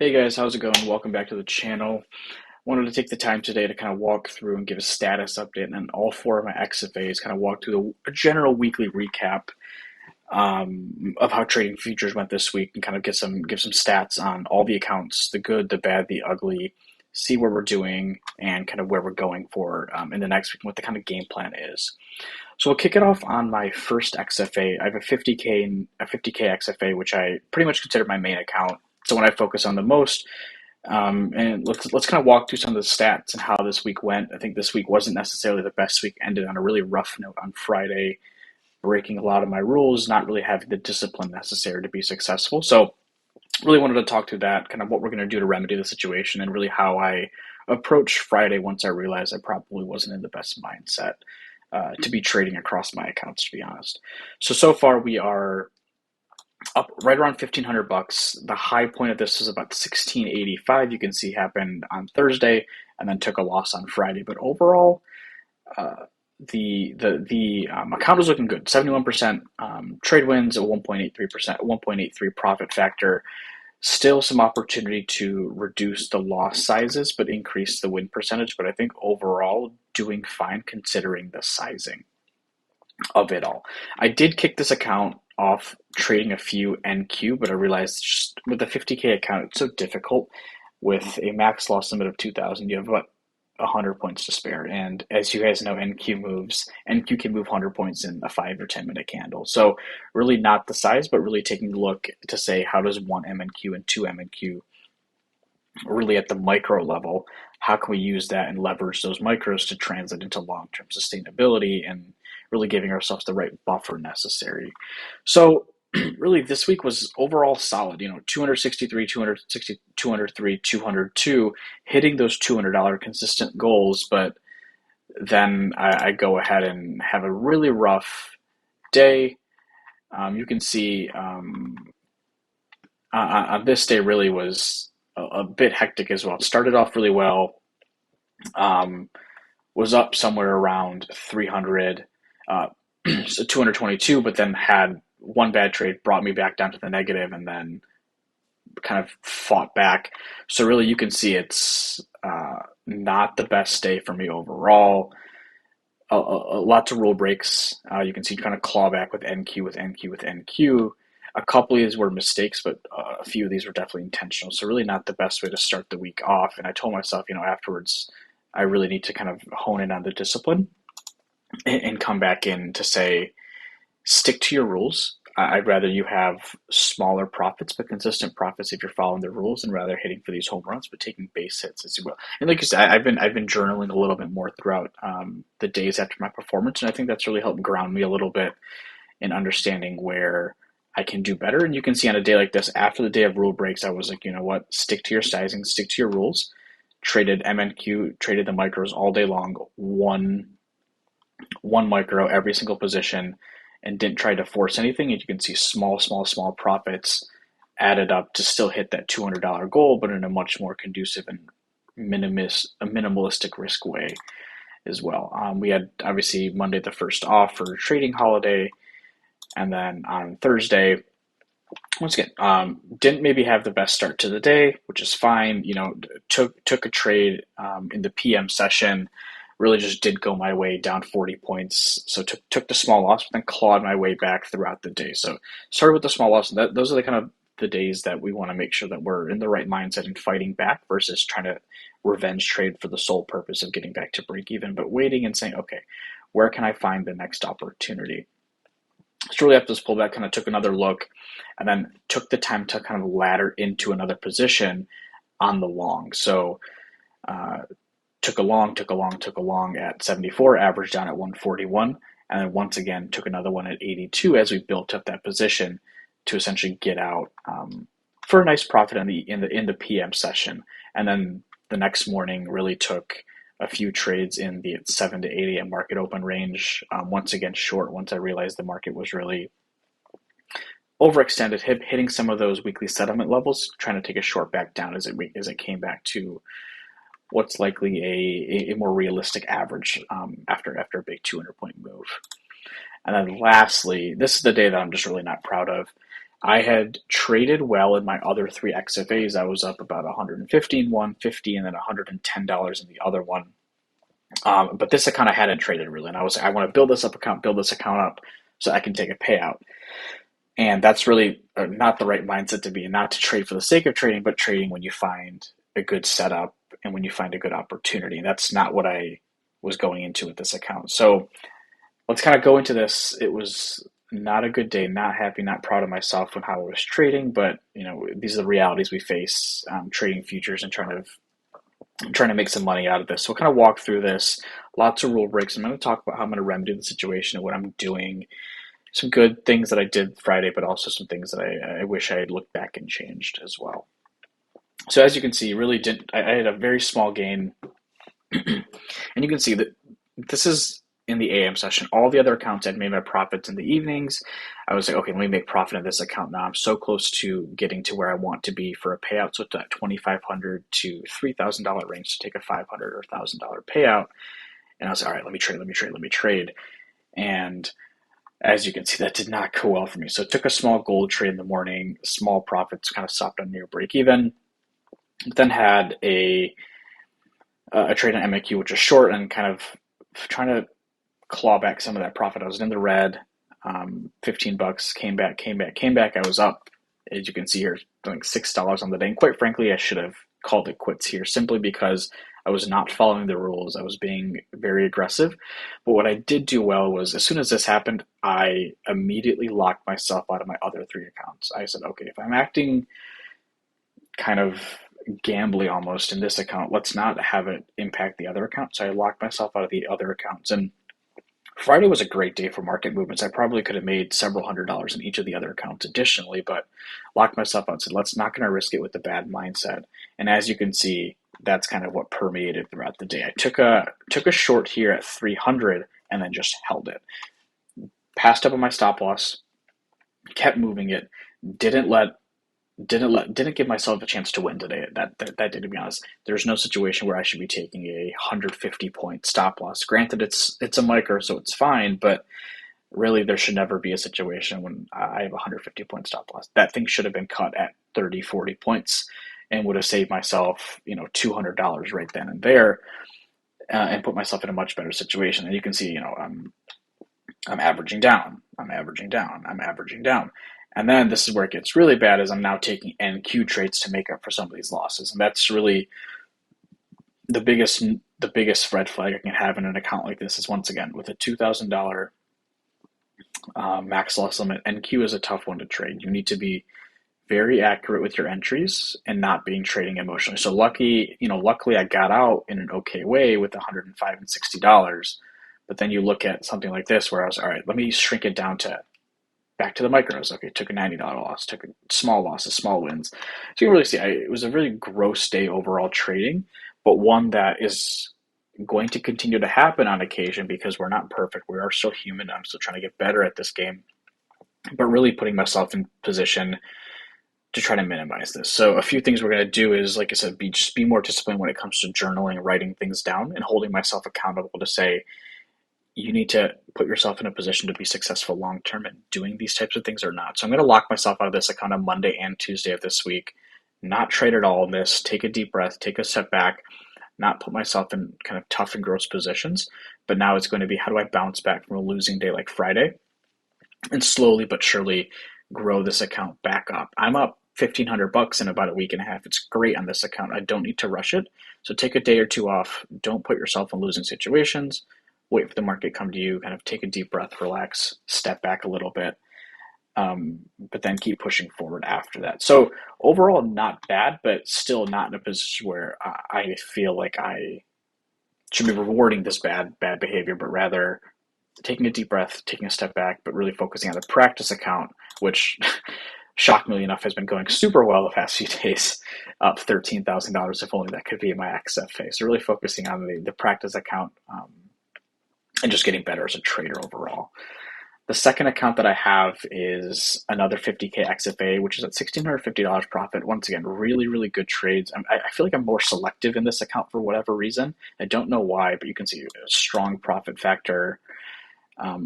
Hey guys, how's it going? Welcome back to the channel. Wanted to take the time today to kind of walk through and give a status update and then all four of my XFAs, kind of walk through a general weekly recap of how trading futures went this week and kind of give some stats on all the accounts, the good, the bad, the ugly, see where we're doing and kind of where we're going for in the next week and what the kind of game plan is. So we'll kick it off on my first XFA. I have a 50K XFA, which I pretty much consider my main account. So when I focus on the most, and let's kind of walk through some of the stats and how this week went. I think this week wasn't necessarily the best week. Ended on a really rough note on Friday, breaking a lot of my rules, not really having the discipline necessary to be successful. So really wanted to talk through that, kind of what we're going to do to remedy the situation, and really how I approached Friday once I realized I probably wasn't in the best mindset to be trading across my accounts, to be honest. So far we are up right around $1,500. The high point of this is about 1685. You can see happened on Thursday, and then took a loss on Friday. But overall, uh, the account is looking good. 71% trade wins, a 1.83% profit factor. Still some opportunity to reduce the loss sizes, but increase the win percentage. But I think overall doing fine considering the sizing of it all. I did kick this account off trading a few NQ, but I realized just with the 50K account, it's so difficult. With a max loss limit of 2,000, you have about 100 points to spare. And as you guys know, NQ can move 100 points in a 5 or 10 minute candle. So really not the size, but really taking a look to say how does one MNQ and two MNQ really at the micro level, how can we use that and leverage those micros to translate into long-term sustainability and really giving ourselves the right buffer necessary. So really this week was overall solid, 263, 260, 203, 202, hitting those $200 consistent goals, but then I go ahead and have a really rough day. You can see on this day really was a bit hectic as well. It started off really well, um, was up somewhere around 300, so 222, but then had one bad trade, brought me back down to the negative, and then kind of fought back. So really, you can see it's not the best day for me overall. Lots of rule breaks. You can see kind of claw back with NQ, with NQ, with NQ. A couple of these were mistakes, but a few of these were definitely intentional. So really not the best way to start the week off. And I told myself, afterwards, I really need to kind of hone in on the discipline and come back in to say, stick to your rules. I'd rather you have smaller profits, but consistent profits if you're following the rules, and rather hitting for these home runs, but taking base hits as well. And like you said, I've been journaling a little bit more throughout the days after my performance, and I think that's really helped ground me a little bit in understanding where I can do better. And you can see on a day like this, after the day of rule breaks, I was like, you know what, stick to your sizing, stick to your rules. Traded MNQ, traded the micros all day long, one micro every single position, and didn't try to force anything. And you can see small profits added up to still hit that $200 goal, but in a much more conducive and minimalistic risk way as well. We had obviously Monday the first off for trading holiday, and then on Thursday, once again, didn't maybe have the best start to the day, which is fine. Took a trade in the PM session. Really just did go my way down 40 points. So took the small loss, but then clawed my way back throughout the day. So started with the small loss. Those are the kind of the days that we want to make sure that we're in the right mindset and fighting back versus trying to revenge trade for the sole purpose of getting back to break even, but waiting and saying, okay, where can I find the next opportunity? Shortly after this pullback, kind of took another look and then took the time to kind of ladder into another position on the long. So took a long at 74, averaged down at 141, and then once again took another one at 82 as we built up that position to essentially get out for a nice profit in the PM session. And then the next morning really took a few trades in the 7 to 8 a.m. market open range. Once again, short once I realized the market was really overextended, hitting some of those weekly settlement levels, trying to take a short back down as it came back to what's likely a more realistic average after a big 200-point move. And then lastly, this is the day that I'm just really not proud of. I had traded well in my other three XFAs. I was up about 150 in one, 50, and then $110 in the other one. But this account I hadn't traded really, and I want to build this account up so I can take a payout. And that's really not the right mindset to be, and not to trade for the sake of trading, but trading when you find a good setup and when you find a good opportunity. And that's not what I was going into with this account. So let's kind of go into this. It was not a good day, not happy, not proud of myself when how I was trading, but these are the realities we face trading futures and trying to make some money out of this. So we'll kind of walk through this. Lots of rule breaks. I'm going to talk about how I'm going to remedy the situation and what I'm doing. Some good things that I did Friday, but also some things that I wish I had looked back and changed as well. So as you can see, really didn't. I had a very small gain, and you can see that this is in the AM session. All the other accounts I'd made my profits in the evenings. I was like, okay, let me make profit in this account now. I'm so close to getting to where I want to be for a payout. So it's that $2,500 to $3,000 range to take a $500 or $1,000 payout. And I was like, all right, let me trade. And as you can see, that did not go well for me. So it took a small gold trade in the morning, small profits, kind of stopped on near break even. Then had a trade on MAQ, which is short and kind of trying to claw back some of that profit. I was in the red, $15, came back. I was up, as you can see here, like $6 on the day. And quite frankly, I should have called it quits here simply because I was not following the rules. I was being very aggressive. But what I did do well was, as soon as this happened, I immediately locked myself out of my other three accounts. I said, okay, if I'm acting kind of gambly almost in this account, let's not have it impact the other account. So I locked myself out of the other accounts. And Friday was a great day for market movements. I probably could have made several $100s in each of the other accounts additionally, but locked myself out and said, let's not going to risk it with the bad mindset. And as you can see, that's kind of what permeated throughout the day. I took a short here at 300 and then just held it. Passed up on my stop loss, kept moving it, didn't give myself a chance to win today. That day, to be honest, there's no situation where I should be taking a 150-point stop loss. Granted, it's a micro, so it's fine, but really there should never be a situation when I have a 150-point stop loss. That thing should have been cut at 30, 40 points and would have saved myself, $200 right then and there, and put myself in a much better situation. And you can see, I'm averaging down. And then this is where it gets really bad, is I'm now taking NQ trades to make up for some of these losses. And that's really the biggest red flag I can have in an account like this is, once again, with a $2,000 max loss limit, NQ is a tough one to trade. You need to be very accurate with your entries and not being trading emotionally. So luckily I got out in an okay way with $105 and $60. But then you look at something like this where I was, all right, let me shrink it down to back to the micros. Okay, took a $90 loss, took small losses, small wins. So you can really see it was a really gross day overall trading, but one that is going to continue to happen on occasion because we're not perfect. We are still human. I'm still trying to get better at this game, but really putting myself in position to try to minimize this. So a few things we're going to do is, like I said, just be more disciplined when it comes to journaling, writing things down, and holding myself accountable to say, you need to put yourself in a position to be successful long-term and doing these types of things or not. So I'm going to lock myself out of this account on Monday and Tuesday of this week, not trade at all in this, take a deep breath, take a step back, not put myself in kind of tough and gross positions. But now it's going to be, how do I bounce back from a losing day like Friday and slowly but surely grow this account back up. I'm up $1,500 in about a week and a half. It's great on this account. I don't need to rush it. So take a day or two off. Don't put yourself in losing situations. Wait for the market to come to you, kind of take a deep breath, relax, step back a little bit, but then keep pushing forward after that. So overall, not bad, but still not in a position where I feel like I should be rewarding this bad behavior, but rather taking a deep breath, taking a step back, but really focusing on the practice account, which shockingly enough has been going super well the past few days, up $13,000. If only that could be in my XFA. So really focusing on the practice account, and just getting better as a trader overall. The second account that I have is another 50K XFA, which is at $1,650 profit. Once again, really, really good trades. I feel like I'm more selective in this account for whatever reason. I don't know why, but you can see a strong profit factor.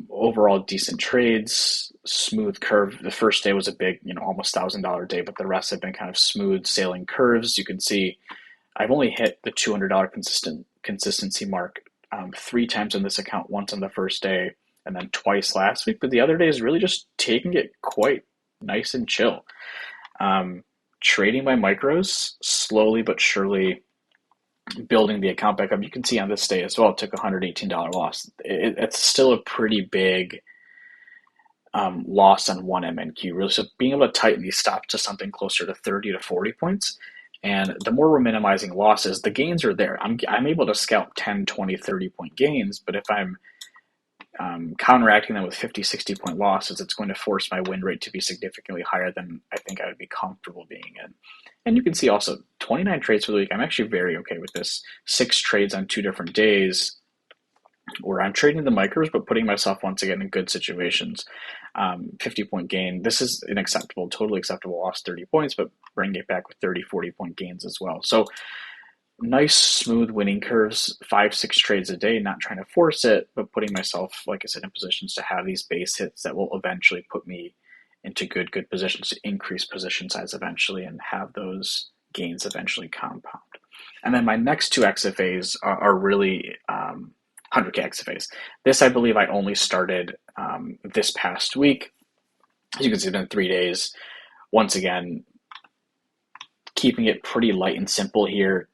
Overall decent trades, smooth curve. The first day was a big, almost $1,000 day, but the rest have been kind of smooth sailing curves. You can see I've only hit the $200 consistency mark 3 times on this account, once on the first day and then twice last week. But the other day is really just taking it quite nice and chill. Trading my micros slowly but surely, building the account back up. You can see on this day as well, it took a $118 loss. It's still a pretty big loss on one MNQ, really. So being able to tighten these stops to something closer to 30 to 40 points. And the more we're minimizing losses, the gains are there. I'm able to scalp 10, 20, 30 point gains, but if I'm counteracting them with 50, 60 point losses, it's going to force my win rate to be significantly higher than I think I would be comfortable being in. And you can see also 29 trades for the week. I'm actually very okay with this. 6 trades on 2 different days where I'm trading the micros, but putting myself once again in good situations. 50 point gain. This is an acceptable, totally acceptable loss, 30 points, but bring it back with 30, 40 point gains as well. So nice, smooth winning curves, 5, 6 trades a day, not trying to force it, but putting myself, like I said, in positions to have these base hits that will eventually put me into good positions to increase position size eventually and have those gains eventually compound. And then my next 2 XFAs are really 100K XFAs. This, I believe, I only started this past week. As you can see, it's been 3 days. Once again, keeping it pretty light and simple here.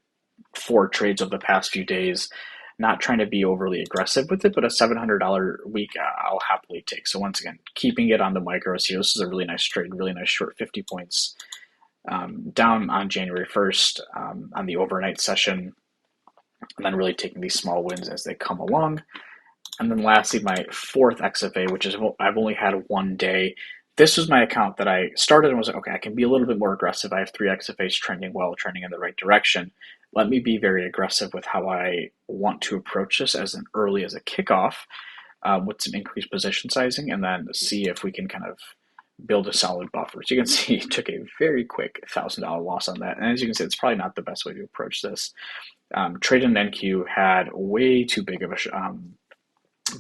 4 trades over the past few days, not trying to be overly aggressive with it, but a $700 week I'll happily take. So once again, keeping it on the micros here. This is a really nice trade, really nice short, 50 points down on January 1st on the overnight session, and then really taking these small wins as they come along. And then lastly, my 4th XFA, which is I've only had 1 day. This was my account that I started and was like, okay, I can be a little bit more aggressive. I have 3 XFAs trending well, trending in the right direction. Let me be very aggressive with how I want to approach this as early as a kickoff with some increased position sizing, and then see if we can kind of build a solid buffer. So you can see it took a very quick $1,000 loss on that. And as you can see, it's probably not the best way to approach this. Trade and NQ had way too big of a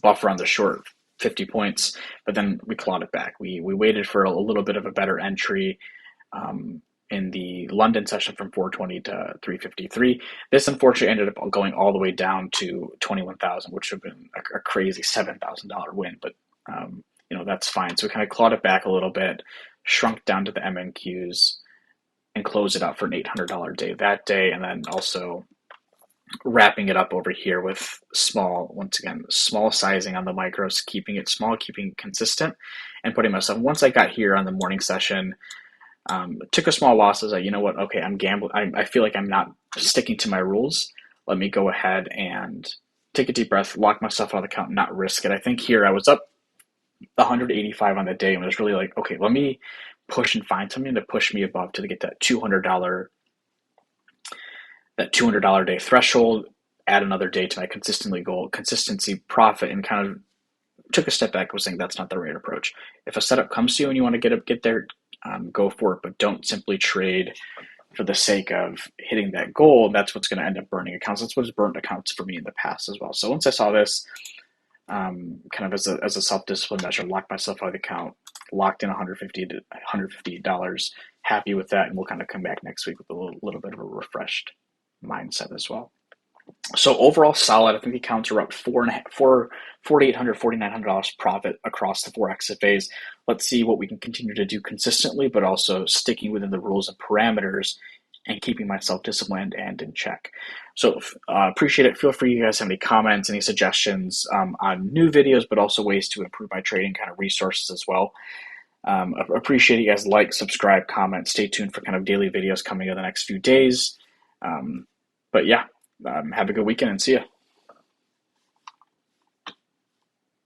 buffer on the short, 50 points, but then we clawed it back. We waited for a little bit of a better entry in the London session from 420 to 353. This unfortunately ended up going all the way down to 21,000, which would have been a crazy $7,000 win, but that's fine. So we kind of clawed it back a little bit, shrunk down to the MNQs, and closed it out for an $800 day that day, and then also wrapping it up over here with small sizing on the micros, keeping it small, keeping it consistent, and putting myself, once I got here on the morning session, took a small loss. I was like, you know what, okay, I'm gambling. I feel like I'm not sticking to my rules. Let me go ahead and take a deep breath, lock myself out of the account, not risk it. I think here I was up 185 on the day and was really like, okay, let me push and find something to push me above to get that $200 day threshold, add another day to my consistency profit, and kind of took a step back. Was saying that's not the right approach. If a setup comes to you and you want to get there, go for it, but don't simply trade for the sake of hitting that goal. That's what's going to end up burning accounts. That's what's burned accounts for me in the past as well. So once I saw this, kind of as a self-discipline measure, locked myself out of the account, locked in $150, happy with that, and we'll kind of come back next week with a little bit of a refreshed mindset as well. So overall solid. I think the accounts are up $4,800, $4,900 profit across the 4 XFAs. Let's see what we can continue to do consistently, but also sticking within the rules and parameters and keeping myself disciplined and in check. So appreciate it. Feel free, you guys have any comments, any suggestions on new videos, but also ways to improve my trading, kind of resources as well. Appreciate you guys. Like, subscribe, comment, stay tuned for kind of daily videos coming in the next few days. But yeah, have a good weekend and see ya.